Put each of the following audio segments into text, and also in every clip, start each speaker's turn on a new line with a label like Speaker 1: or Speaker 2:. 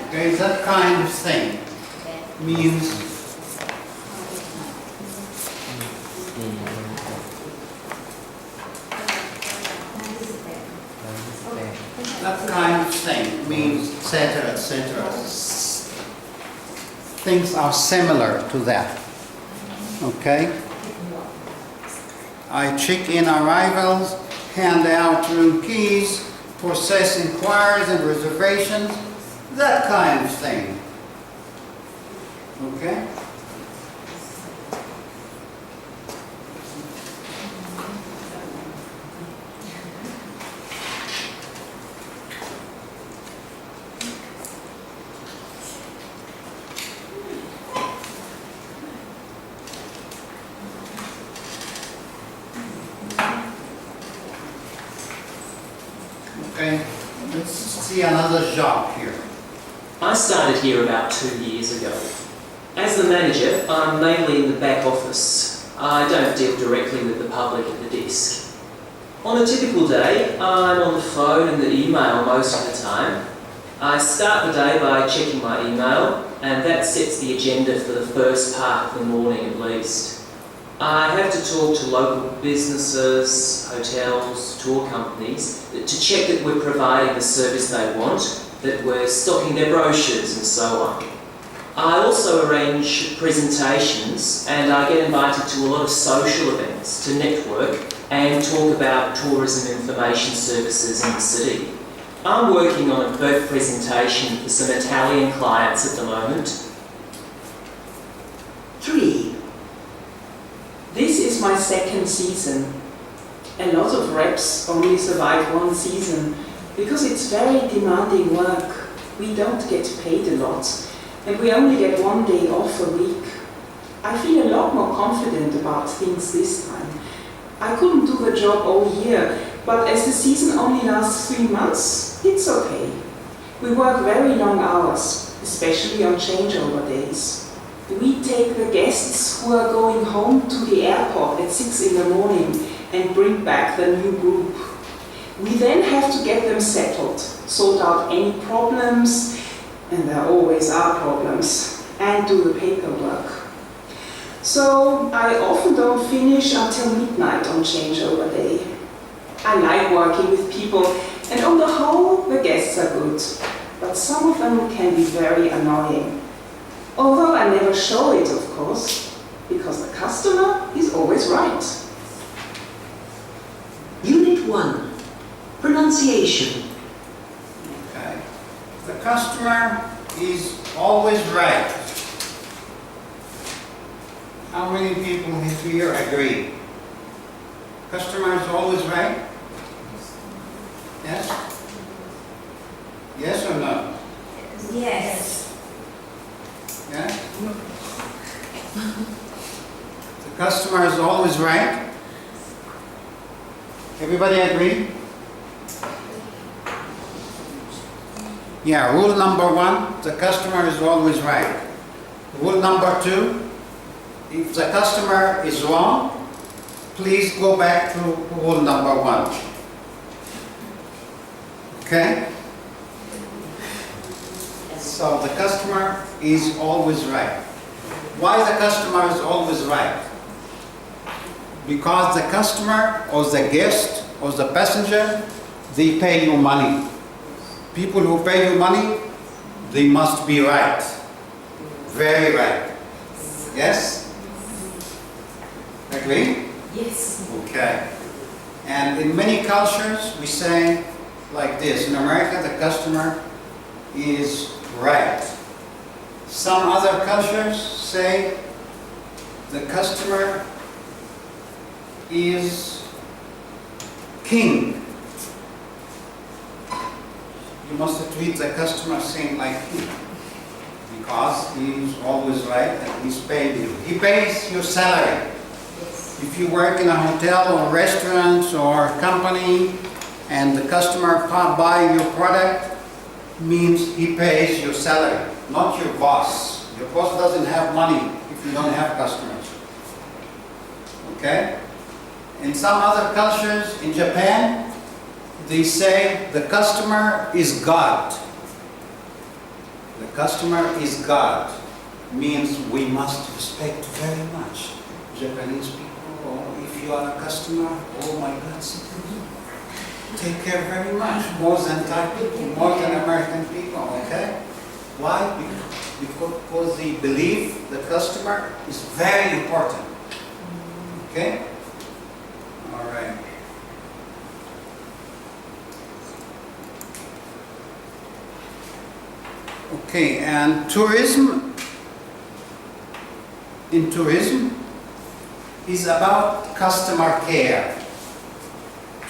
Speaker 1: Okay, that kind of thing means etc., etc. Things are similar to that. Okay? I check in arrivals, hand out room keys, process inquiries and reservations, that kind of thing. Okay? Okay, let's see another job here.
Speaker 2: I started here about 2 years ago. As the manager, I'm mainly in the back office. I don't deal directly with the public at the desk. On a typical day, I'm on the phone and the email most of the time. I start the day by checking my email, and that sets the agenda for the first part of the morning at least. I have to talk to local businesses, hotels, tour companies to check that we're providing the service they want, that we're stocking their brochures and so on. I also arrange presentations and I get invited to a lot of social events to network and talk about tourism information services in the city. I'm working on a boat presentation for some Italian clients at the moment.
Speaker 3: 3. This is my second season. A lot of reps only survive one season because it's very demanding work. We don't get paid a lot and we only get 1 day off a week. I feel a lot more confident about things this time. I couldn't do the job all year, but as the season only lasts 3 months, it's okay. We work very long hours, especially on changeover days. We take the guests who are going home to the airport at 6 in the morning and bring back the new group. We then have to get them settled, sort out any problems, and there always are problems, and do the paperwork. So I often don't finish until midnight on changeover day. I like working with people, and on the whole, the guests are good, but some of them can be very annoying. Although I never show it, of course, because the customer is always right.
Speaker 4: Unit 1. Pronunciation.
Speaker 1: Okay. The customer is always right. How many people here agree? Customer is always right? Yes? Yes or no?
Speaker 5: Yes.
Speaker 1: Yes? The customer is always right? Everybody agree? Yeah, rule number 1, the customer is always right. Rule number 2, if the customer is wrong, please go back to rule number 1. Okay? So the customer is always right. Why the customer is always right? Because the customer or the guest or the passenger, they pay you money. People who pay you money, they must be right. Very right. Yes? Agree?
Speaker 5: Yes.
Speaker 1: Okay. And in many cultures, we say like this. In America, the customer is right. Some other cultures say the customer is king. You must treat the customer same like king, because he's always right and he's paying you. He pays your salary.
Speaker 5: Yes.
Speaker 1: If you work in a hotel or restaurant or company and the customer buy your product, means he pays your salary, not your boss. Your boss doesn't have money if you don't have customers. Okay? In some other cultures, in Japan, they say the customer is God. The customer is God. Means we must respect very much Japanese people. Oh, if you are a customer, oh my God, take care very much, more than Thai people, more than American people, okay? Why? Because they believe the customer is very important, okay? All right. Okay, and tourism, in tourism, is about customer care.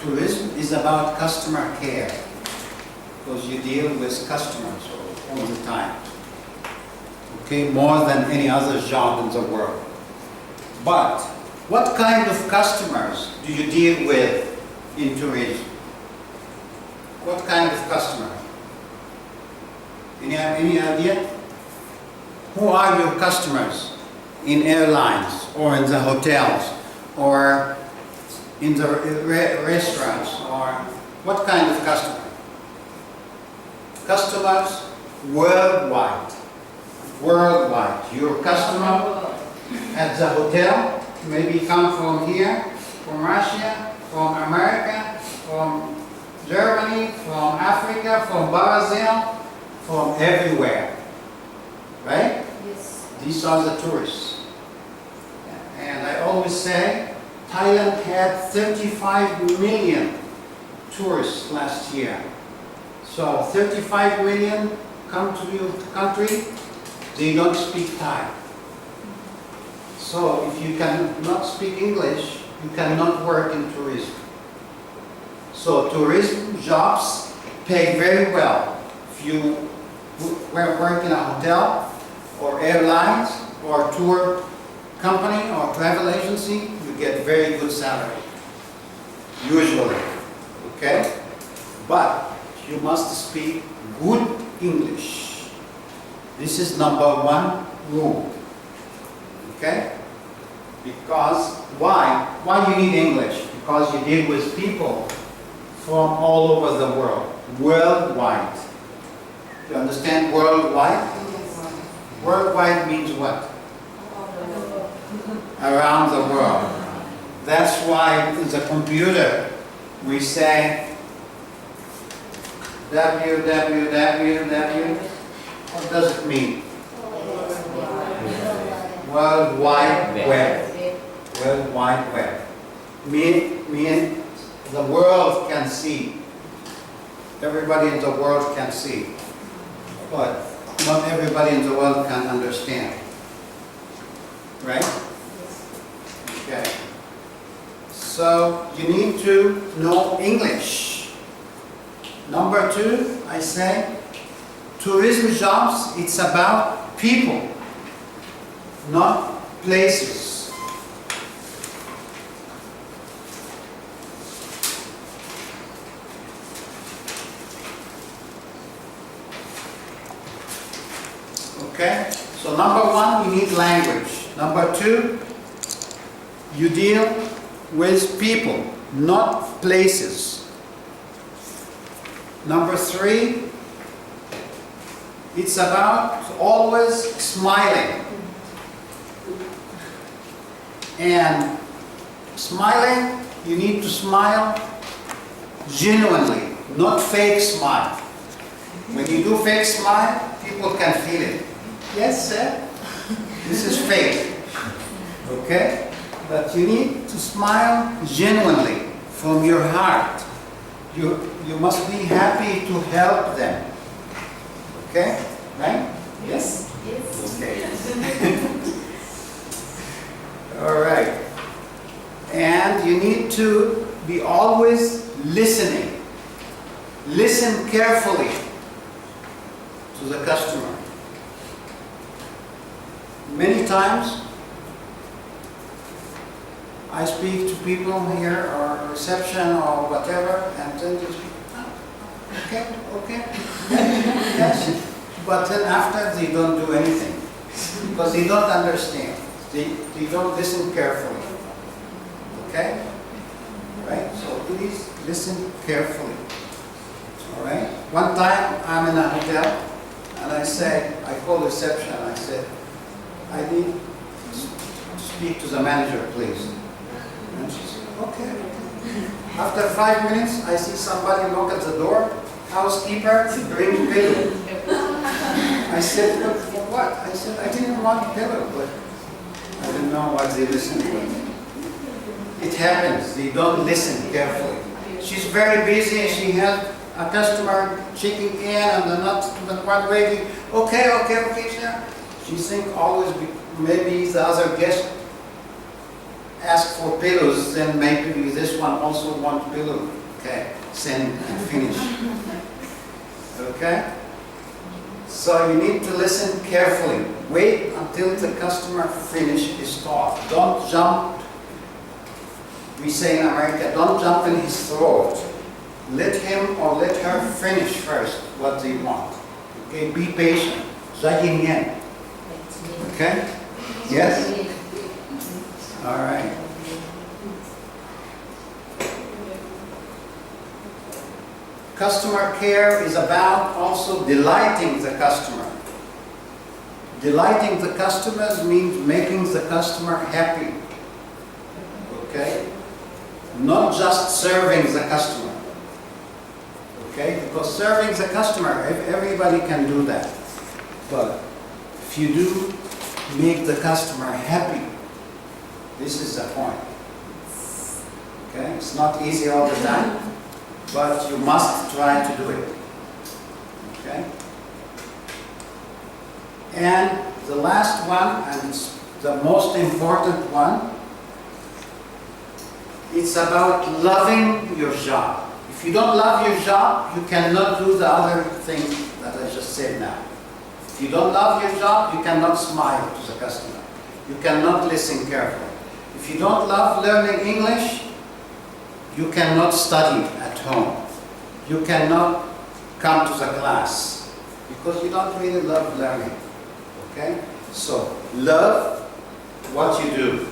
Speaker 1: Tourism is about customer care because you deal with customers all the time. Okay, more than any other job in the world. But what kind of customers do you deal with in tourism? What kind of customer? Any idea? Who are your customers in airlines or in the hotels or in the restaurants, or what kind of customer? Customers worldwide. Worldwide. Your customer at the hotel maybe come from here, from Russia, from America, from Germany, from Africa, from Brazil, from everywhere. Right?
Speaker 5: Yes.
Speaker 1: These are the tourists. And I always say, Thailand had 35 million tourists last year. So 35 million come to your country, they don't speak Thai. So if you cannot speak English, you cannot work in tourism. So tourism jobs pay very well. If you work in a hotel or airlines or tour company or travel agency, you get very good salary, usually, okay? But you must speak good English. This is number one rule, okay? Because, why? Why you need English? Because you deal with people from all over the world, worldwide. You understand worldwide? Worldwide means what? Around the world. That's why in the computer we say www. What does it mean? World Wide Web. World Wide Web. Mean the world can see. Everybody in the world can see. But not everybody in the world can understand. Right? Okay. So you need to know English. Number two, I say, tourism jobs, it's about people, not places. Okay? So number one, you need language. Number two, you deal with people, not places. Number three, it's about always smiling. And smiling, you need to smile genuinely, not fake smile. When you do fake smile, people can feel it. Yes, sir? This is fake. Okay? But you need to smile genuinely from your heart. You must be happy to help them. Okay? Right? Yes?
Speaker 5: Yes.
Speaker 1: Okay. All right. And you need to be always listening. Listen carefully to the customer. Many times, I speak to people here or reception or whatever, and then they speak, oh, okay, okay. Yes, but then after they don't do anything because they don't understand. They don't listen carefully. Okay? Right? So please listen carefully. All right? One time I'm in a hotel and I called reception and I said, I need to speak to the manager, please. And she said, okay. After 5 minutes, I see somebody knock at the door, housekeeper, bring pillow. I said, what? I said, I didn't want pillow, but I don't know what they listen to. It happens, they don't listen carefully. She's very busy and she has a customer checking in and they're not the one waiting. Okay, sir. She thinks always maybe the other guest ask for pillows, then maybe this one also wants pillow. Okay, send and finish. Okay? So you need to listen carefully. Wait until the customer finishes his thought. Don't jump. We say in America, don't jump in his throat. Let him or let her finish first what they want. Okay, be patient. Zagin yan. Okay? Yes? All right. Customer care is about also delighting the customer. Delighting the customers means making the customer happy. Okay? Not just serving the customer. Okay? Because serving the customer, everybody can do that. But if you do make the customer happy, this is the point. Okay? It's not easy all the time, but you must try to do it. Okay? And the last one, and it's the most important one, it's about loving your job. If you don't love your job, you cannot do the other things that I just said now. If you don't love your job, you cannot smile to the customer. You cannot listen carefully. If you don't love learning English, you cannot study at home. You cannot come to the class because you don't really love learning. Okay? So, love what you do.